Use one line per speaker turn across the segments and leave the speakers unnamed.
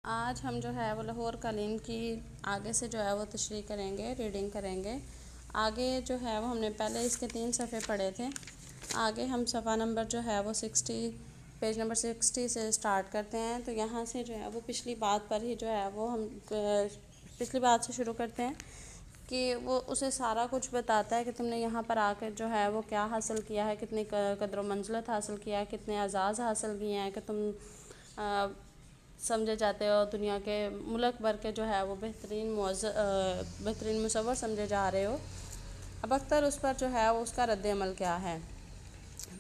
आज हम जो है वो लाहौर कालीन की आगे से जो है वो तशरीह करेंगे, रीडिंग करेंगे। आगे जो है वो हमने पहले इसके 3 सफ़े पढ़े थे। आगे हम सफ़ा नंबर जो है वो 60 पेज नंबर 60 से स्टार्ट करते हैं। तो यहाँ से जो है वो पिछली बात पर ही जो है वो हम पिछली बात से शुरू करते हैं कि वो उसे सारा कुछ बताता है कि तुमने यहाँ पर आकर जो है वो क्या हासिल किया है, कितनी कदर मंजिलत हासिल किया है, कितने एजाज़ हासिल किए हैं कि तुम समझे जाते हो दुनिया के मुल्क भर के जो है वो बेहतरीन मुसव्वर समझे जा रहे हो। अब अख्तर उस पर जो है वो उसका रद्द अमल क्या है।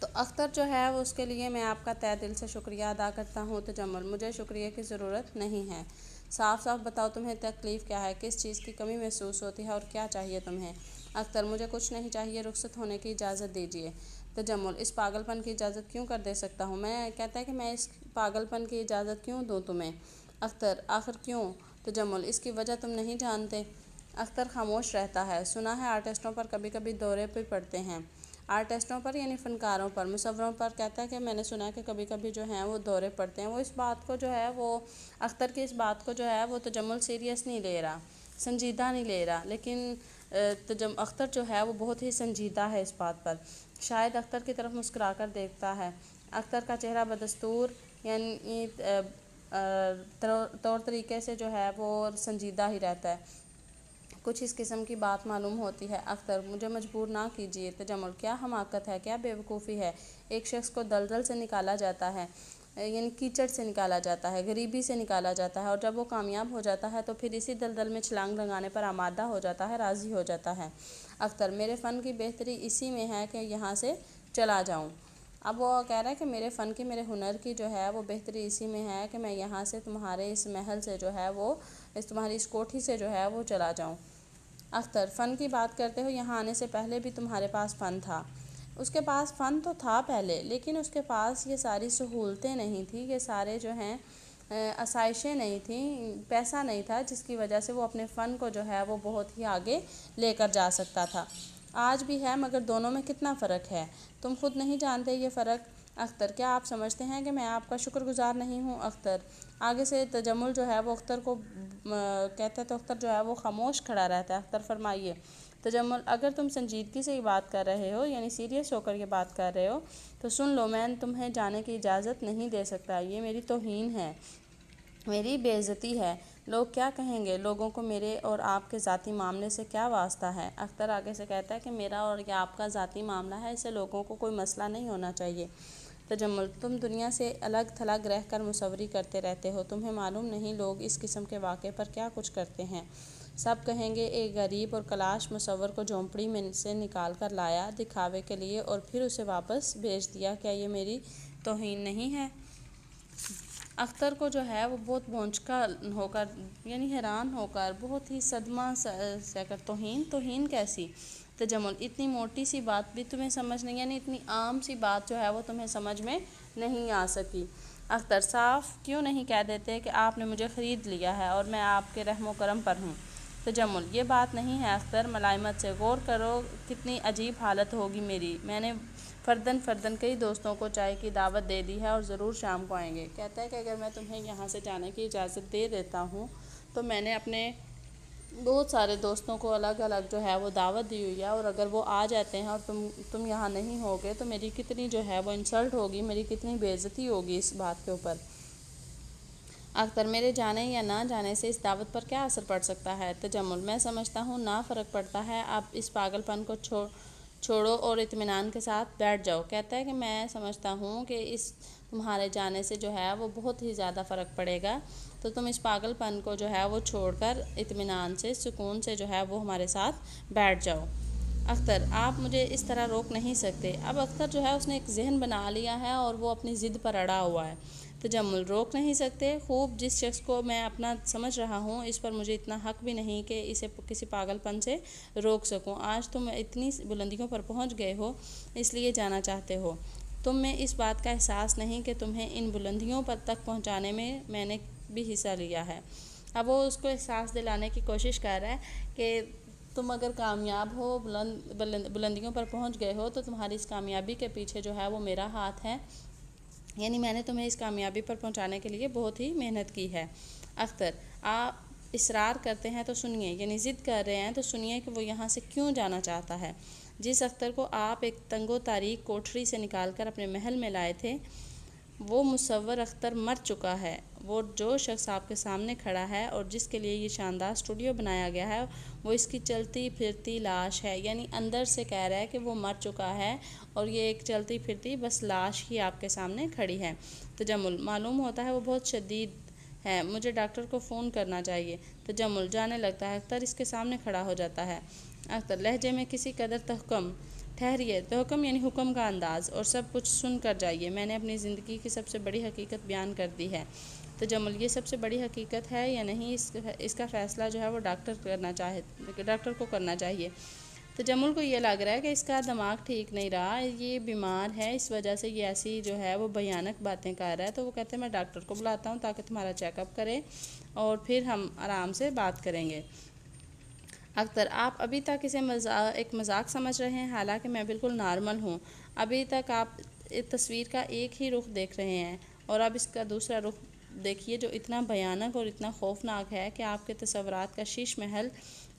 तो अख्तर जो है वो उसके लिए मैं आपका तहे दिल से शुक्रिया अदा करता हूँ। तजम्मुल, मुझे शुक्रिया की ज़रूरत नहीं है। साफ साफ बताओ तुम्हें तकलीफ़ क्या है, किस चीज़ की कमी महसूस होती है और क्या चाहिए तुम्हें। अख्तर, मुझे कुछ नहीं चाहिए, रुखसत होने की इजाज़त दीजिए। तजम्मुल, इस पागलपन की इजाज़त क्यों कर दे सकता हूँ मैं। कहता है कि मैं इस पागलपन की इजाज़त क्यों दूँ तुम्हें। अख्तर, आखिर क्यों। तजम्मुल, इसकी वजह तुम नहीं जानते। अख्तर खामोश रहता है। सुना है आर्टिस्टों पर कभी कभी दौरे भी पड़ते हैं। आर्टिस्टों पर यानी फ़नकारों पर, मुसव्वरों पर। कहता है कि मैंने सुना है कि कभी कभी जो हैं वो दौरे पड़ते हैं। वो इस बात को जो है वो अख्तर की इस बात को जो है वो तजम्मुल सीरियस नहीं ले रहा, संजीदा नहीं ले रहा। लेकिन अख्तर जो है वो बहुत ही संजीदा है इस बात पर। शायद अख्तर की तरफ मुस्कुरा कर देखता है। अख्तर का चेहरा बदस्तूर यानी तौर तरीके से जो है वो संजीदा ही रहता है। कुछ इस किस्म की बात मालूम होती है। अख्तर, मुझे मजबूर ना कीजिए। तजम्मुल, क्या हमाकत है, क्या बेवकूफ़ी है। एक शख्स को दलदल से निकाला जाता है, यानी कीचड़ से निकाला जाता है, गरीबी से निकाला जाता है, और जब वो कामयाब हो जाता है तो फिर इसी दलदल में छलांग लगाने पर आमादा हो जाता है, राज़ी हो जाता है। अख्तर, मेरे फ़न की बेहतरी इसी में है कि यहाँ से चला जाऊँ। अब वो कह रहा है कि मेरे फ़न की, मेरे हुनर की जो है वो बेहतरी इसी में है कि मैं यहाँ से, तुम्हारे इस महल से जो है वो, तुम्हारी इस कोठी से जो है वो चला जाऊँ। अख्तर, फ़न की बात करते हो, यहाँ आने से पहले भी तुम्हारे पास फ़न था। उसके पास फ़न तो था पहले, लेकिन उसके पास ये सारी सहूलतें नहीं थी, ये सारे जो हैं आसाइशें नहीं थी, पैसा नहीं था जिसकी वजह से वो अपने फ़न को जो है वो बहुत ही आगे लेकर जा सकता था। आज भी है, मगर दोनों में कितना फ़र्क है तुम खुद नहीं जानते ये फ़र्क। अख्तर, क्या आप समझते हैं कि मैं आपका शुक्रगुज़ार नहीं हूँ। अख्तर, आगे से तजम्मुल जो है वो अख्तर को कहता है तो अख्तर जो है वो खामोश खड़ा रहता है। अख्तर, फरमाइए। तजम्मुल, अगर तुम संजीदगी से ये बात कर रहे हो, यानी सीरियस होकर ये बात कर रहे हो, तो सुन लो, मैं तुम्हें जाने की इजाज़त नहीं दे सकता। ये मेरी तौहीन है, मेरी बेइज्जती है। लोग क्या कहेंगे, लोगों को मेरे और आपके ज़ाती मामले से क्या वास्ता है। अख्तर आगे से कहता है कि मेरा और या आपका ज़ाती मामला है, इससे लोगों को कोई मसला नहीं होना चाहिए। तजम्मुल, तुम दुनिया से अलग थलग रह कर मुसव्वरी करते रहते हो, तुम्हें मालूम नहीं लोग इस किस्म के वाक़े पर क्या कुछ करते हैं। सब कहेंगे एक गरीब और कलाश मुसव्वर को झोंपड़ी में से निकाल कर लाया दिखावे के लिए और फिर उसे वापस भेज दिया। क्या ये मेरी तौहीन नहीं है। अख्तर को जो है वो बहुत भौंचका होकर, यानी हैरान होकर, बहुत ही सदमा सहकर, तौहीन कैसी। तजम्मुल, इतनी मोटी सी बात भी तुम्हें समझ नहीं, यानी इतनी आम सी बात जो है वो तुम्हें समझ में नहीं आ सकी। अख्तर, साफ क्यों नहीं कह देते कि आपने मुझे ख़रीद लिया है और मैं आपके रहमो करम पर हूँ। तजम्मुल, ये बात नहीं है अख्तर, मलाइमत से गौर करो, कितनी अजीब हालत होगी मेरी। मैंने फ़र्दन कई दोस्तों को चाय की दावत दे दी है और ज़रूर शाम को आएंगे। कहता है कि अगर मैं तुम्हें यहाँ से जाने की इजाज़त दे देता हूँ तो मैंने अपने बहुत सारे दोस्तों को अलग अलग जो है वो दावत दी हुई है, और अगर वो आ जाते हैं और तुम यहाँ नहीं होगे तो मेरी कितनी जो है वो इंसल्ट होगी, मेरी कितनी बेइज्जती होगी इस बात के ऊपर। अख्तर, मेरे जाने या ना जाने से इस दावत पर क्या असर पड़ सकता है। तजम्मुल, मैं समझता हूँ ना फ़र्क पड़ता है, आप इस पागलपन को छोड़ो और इत्मीनान के साथ बैठ जाओ। कहता है कि मैं समझता हूँ कि इस तुम्हारे जाने से जो है वो बहुत ही ज़्यादा फ़र्क पड़ेगा, तो तुम इस पागलपन को जो है वो छोड़कर इत्मीनान से, सुकून से जो है वो हमारे साथ बैठ जाओ। अख्तर, आप मुझे इस तरह रोक नहीं सकते। अब अख्तर जो है उसने एक जहन बना लिया है और वो अपनी ज़िद पर अड़ा हुआ है। तजम्मुल, रोक नहीं सकते। खूब, जिस शख्स को मैं अपना समझ रहा हूँ इस पर मुझे इतना हक भी नहीं कि इसे किसी पागलपन से रोक सकूँ। आज तुम इतनी बुलंदियों पर पहुँच गए हो, इसलिए जाना चाहते हो। तुम में इस बात का एहसास नहीं कि तुम्हें इन बुलंदियों पर तक पहुँचाने में मैंने भी हिस्सा लिया है। अब वो उसको एहसास दिलाने की कोशिश कर रहा है कि तुम अगर कामयाब हो, बुलंदियों पर पहुंच गए हो, तो तुम्हारी इस कामयाबी के पीछे जो है वो मेरा हाथ है, यानी मैंने तुम्हें इस कामयाबी पर पहुंचाने के लिए बहुत ही मेहनत की है। अख्तर, आप इसरार करते हैं तो सुनिए, यानी ज़िद कर रहे हैं तो सुनिए कि वो यहाँ से क्यों जाना चाहता है। जिस अख्तर को आप एक तंगो तारीक कोठरी से निकालकर अपने महल में लाए थे, वो मुसव्वर अख्तर मर चुका है। वो जो शख्स आपके सामने खड़ा है और जिसके लिए ये शानदार स्टूडियो बनाया गया है, वो इसकी चलती फिरती लाश है। यानी अंदर से कह रहा है कि वो मर चुका है और ये एक चलती फिरती बस लाश ही आपके सामने खड़ी है। तजम्मुल, मालूम होता है वो बहुत शदीद है, मुझे डॉक्टर को फ़ोन करना चाहिए। तजम्मुल, जाने लगता है। अख्तर इसके सामने खड़ा हो जाता है। अख्तर लहजे में किसी कदर तहकम, ठहरिए, तहकम यानी हुक्म का अंदाज़, और सब कुछ सुन कर जाइए। मैंने अपनी ज़िंदगी की सबसे बड़ी हकीकत बयान कर दी है। तजम्मुल, ये सबसे बड़ी हकीकत है या नहीं, इसका फ़ैसला जो है वो डॉक्टर को करना चाहिए। तजम्मुल को ये लग रहा है कि इसका दिमाग ठीक नहीं रहा, ये बीमार है, इस वजह से ये ऐसी जो है वो भयानक बातें कर रहा है। तो वो कहते हैं मैं डॉक्टर को बुलाता हूँ ताकि तुम्हारा चेकअप करे और फिर हम आराम से बात करेंगे। अख्तर, आप अभी तक इसे एक मजाक समझ रहे हैं, हालांकि मैं बिल्कुल नॉर्मल हूँ। अभी तक आप इस तस्वीर का एक ही रुख देख रहे हैं और अब इसका दूसरा रुख देखिए जो इतना भयानक और इतना खौफनाक है कि आपके तस्वुरात का शीश महल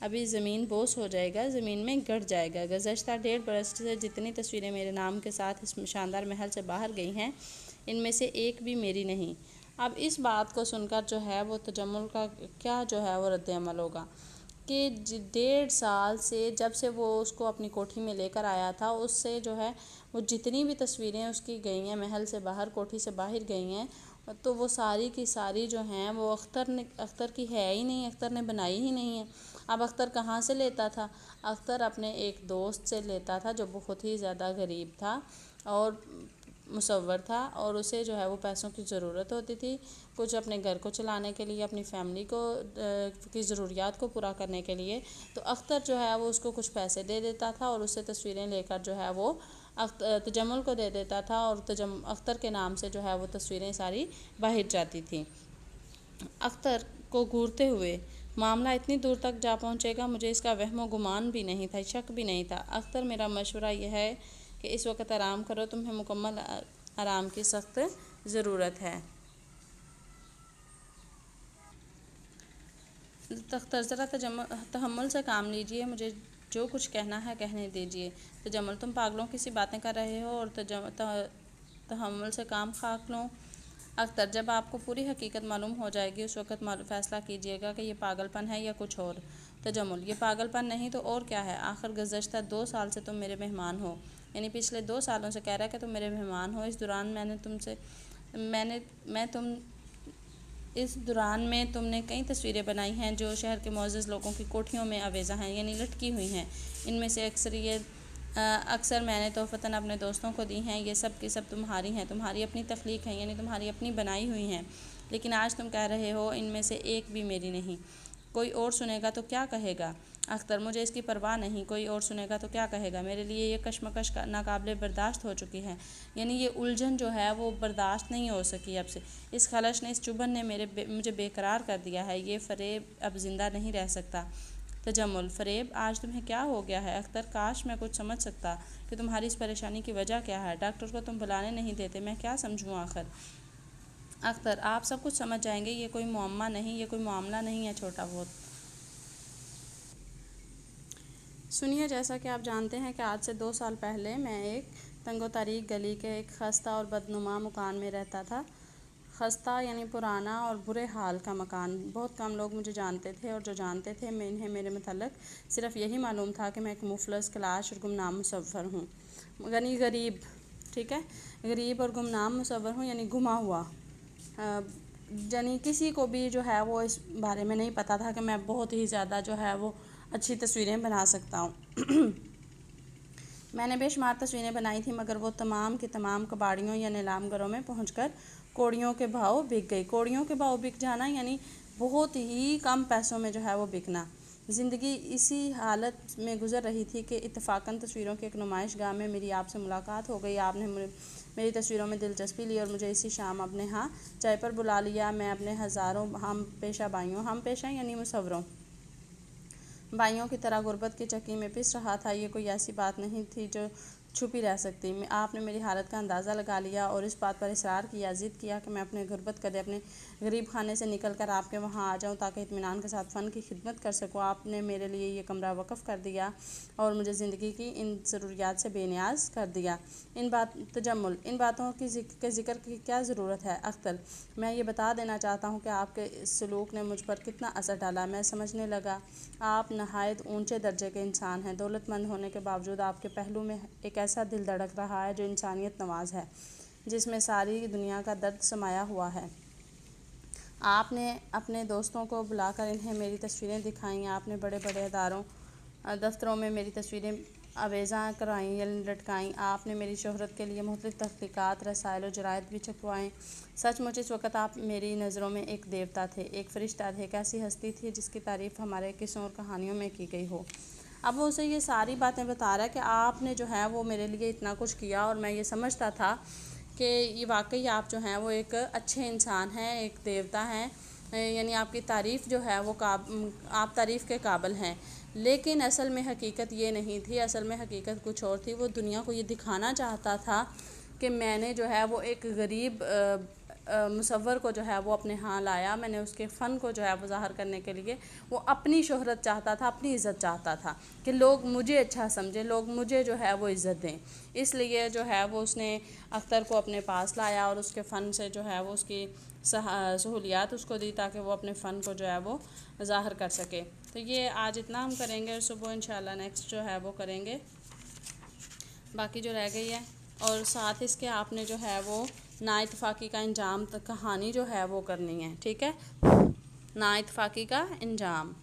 अभी ज़मीन बोस हो जाएगा, ज़मीन में गड़ जाएगा। गुज़श्ता 1.5 बरस से जितनी तस्वीरें मेरे नाम के साथ इस शानदार महल से बाहर गई हैं, इनमें से एक भी मेरी नहीं। अब इस बात को सुनकर जो है वो तजम्मुल का क्या जो है वो रद्द-ए-अमल होगा कि 1.5 साल से जब से वो उसको अपनी कोठी में लेकर आया था, उससे जो है वो जितनी भी तस्वीरें उसकी गई हैं महल से बाहर, कोठी से बाहर गई हैं, तो वो सारी की सारी जो हैं वो अख्तर की है ही नहीं, अख्तर ने बनाई ही नहीं है। अब अख्तर कहाँ से लेता था? अख्तर अपने एक दोस्त से लेता था जो बहुत ही ज़्यादा गरीब था और मुसव्वर था, और उसे जो है वो पैसों की ज़रूरत होती थी, कुछ अपने घर को चलाने के लिए, अपनी फैमिली को की ज़रूरियात को पूरा करने के लिए। तो अख्तर जो है वो उसको कुछ पैसे दे देता था और उससे तस्वीरें लेकर जो है वो तजम्मुल को दे देता था, और अख्तर के नाम से जो है वो तस्वीरें सारी बाहर जाती थी। अख्तर को घूरते हुए मामला इतनी दूर तक जा पहुंचेगा, मुझे इसका वहमो गुमान भी नहीं था, शक भी नहीं था। अख्तर, मेरा मशवरा यह है कि इस वक्त आराम करो, तुम्हें मुकम्मल आराम की सख्त ज़रूरत है। अख्तर, ज़रा तहम्मुल से काम लीजिए, मुझे जो कुछ कहना है कहने दीजिए। तजम्मुल, तुम पागलों की सी बातें कर रहे हो और तहम्मुल से काम खाक लो। अख्तर, जब आपको पूरी हकीकत मालूम हो जाएगी उस वक्त फ़ैसला कीजिएगा कि ये पागलपन है या कुछ और। तजम्मुल, ये पागलपन नहीं तो और क्या है? आखिर गुज़श्ता 2 साल से तुम मेरे मेहमान हो, यानी पिछले 2 सालों से कह रहा है कि तुम मेरे मेहमान हो। इस दौरान में तुमने कई तस्वीरें बनाई हैं जो शहर के मुअज़्ज़ज़ लोगों की कोठियों में आवेज़ा हैं, यानी लटकी हुई हैं। इनमें से अक्सर मैंने तोहफ़तन अपने दोस्तों को दी हैं। ये सब की सब तुम्हारी हैं, तुम्हारी अपनी तख्लीक हैं, यानी तुम्हारी अपनी बनाई हुई हैं। लेकिन आज तुम कह रहे हो इनमें से एक भी मेरी नहीं। कोई और सुनेगा तो क्या कहेगा? अख्तर, मुझे इसकी परवाह नहीं, कोई और सुनेगा तो क्या कहेगा? मेरे लिए ये कशमकश नाकाबिले बर्दाश्त हो चुकी है, यानी ये उलझन जो है वो बर्दाश्त नहीं हो सकी अब से। इस खलश ने, इस चुभन ने मुझे बेकरार कर दिया है। ये फ़रेब अब ज़िंदा नहीं रह सकता। तजम्मुल, फ़रेब? आज तुम्हें क्या हो गया है? अख्तर, काश मैं कुछ समझ सकता कि तुम्हारी इस परेशानी की वजह क्या है। डॉक्टर को तुम बुलाने नहीं देते, मैं क्या समझूँ आखिर? अख्तर, आप सब कुछ समझ जाएंगे, ये कोई मुअम्मा नहीं, ये कोई मामला नहीं है छोटा बहुत। सुनिए, जैसा कि आप जानते हैं कि आज से 2 साल पहले मैं एक तंगो तारीक गली के एक खस्ता और बदनुमा मकान में रहता था। खस्ता यानी पुराना और बुरे हाल का मकान। बहुत कम लोग मुझे जानते थे, और जो जानते थे इन्हें मेरे मतलब सिर्फ़ यही मालूम था कि मैं एक मुफलस क्लाश और गुमनाम मुसव्वर हूँ, यानी गरीब, ठीक है, गरीब और गुमनाम मुसव्वर हूँ, यानी गुमा हुआ। यानी किसी को भी जो है वो इस बारे में नहीं पता था कि मैं बहुत ही ज़्यादा जो है वो अच्छी तस्वीरें बना सकता हूँ। मैंने बेशुमार तस्वीरें बनाई थी, मगर वो तमाम की तमाम कबाड़ियों या नीलामगरों में पहुंचकर कोड़ियों के भाव बिक गई। कोड़ियों के भाव बिक जाना यानी बहुत ही कम पैसों में जो है वो बिकना। ज़िंदगी इसी हालत में गुजर रही थी कि इत्तफाकन तस्वीरों के एक नुमाइशगाह में मेरी आपसे मुलाकात हो गई। आपने मेरी तस्वीरों में दिलचस्पी ली और मुझे इसी शाम अपने यहाँ चाय पर बुला लिया। मैं अपने हज़ारों हम पेशा यानी मुसव्वरों भाइयों की तरह गुर्बत की चक्की में पिस रहा था। ये कोई ऐसी बात नहीं थी जो छुपी रह सकती। आपने मेरी हालत का अंदाज़ा लगा लिया और इस बात पर इसरार किया, ज़िद किया कि मैं अपने गुर्बत कदे अपने गरीब खाने से निकल कर आपके वहाँ आ जाऊँ ताकि इत्मीनान के साथ फ़न की खिदमत कर सकूँ। आपने मेरे लिए ये कमरा वक़्फ़ कर दिया और मुझे ज़िंदगी की इन ज़रूरियात से बेनियाज कर दिया। इन बातों के ज़िक्र की क्या ज़रूरत है अख्तर? मैं ये बता देना चाहता हूँ कि आपके इस सलूक ने मुझ पर कितना असर डाला। मैं समझने लगा आप नहायत ऊंचे दर्जे के इंसान हैं। दौलतमंद होने के बावजूद आपके पहलू में एक ऐसा दिल धड़क रहा है जो इंसानियत नवाज है, जिसमें सारी दुनिया का दर्द समाया हुआ है। आपने अपने दोस्तों को बुलाकर इन्हें मेरी तस्वीरें दिखाईं। आपने बड़े बड़े अदारों दफ्तरों में मेरी तस्वीरें आवेज़ा कराईं या लटकाईं। आपने मेरी शोहरत के लिए मुख्तलिफ़ तख्लीक़ात, रसायल और जराइद भी छपवाएँ। सचमुच इस वक्त आप मेरी नज़रों में एक देवता थे, एक फ़रिश्ता थे, एक ऐसी हस्ती थी जिसकी तारीफ़ हमारे किस्सों और कहानियों में की गई हो। अब वो उसे ये सारी बातें बता रहा है कि आपने जो है वो मेरे लिए इतना कुछ किया और मैं ये समझता था कि ये वाकई आप जो हैं वो एक अच्छे इंसान हैं, एक देवता हैं, यानी आपकी तारीफ़ जो है वो आप तारीफ़ के काबिल हैं। लेकिन असल में हकीकत ये नहीं थी, असल में हकीकत कुछ और थी। वो दुनिया को ये दिखाना चाहता था कि मैंने जो है वो एक गरीब मुसव्वर को जो है वो अपने यहाँ लाया। मैंने उसके फ़न को जो है वो ज़ाहिर करने के लिए वो अपनी शोहरत चाहता था, अपनी इज़्ज़त चाहता था कि लोग मुझे अच्छा समझें, लोग मुझे जो है वो इज़्ज़त दें। इसलिए जो है वो उसने अख्तर को अपने पास लाया और उसके फ़न से जो है वो उसकी सहूलियात उसको दी ताकि वो अपने फ़न को जो है वो ज़ाहिर कर सके। तो ये आज इतना हम करेंगे और सुबह इंशाल्लाह नेक्स्ट जो है वो करेंगे बाकी जो रह गई है। और साथ इसके आपने जो है वो नाइतफ़ाक़ी का इंजाम तक कहानी जो है वो करनी है, ठीक है, नाइतफ़ाक़ी का इंजाम।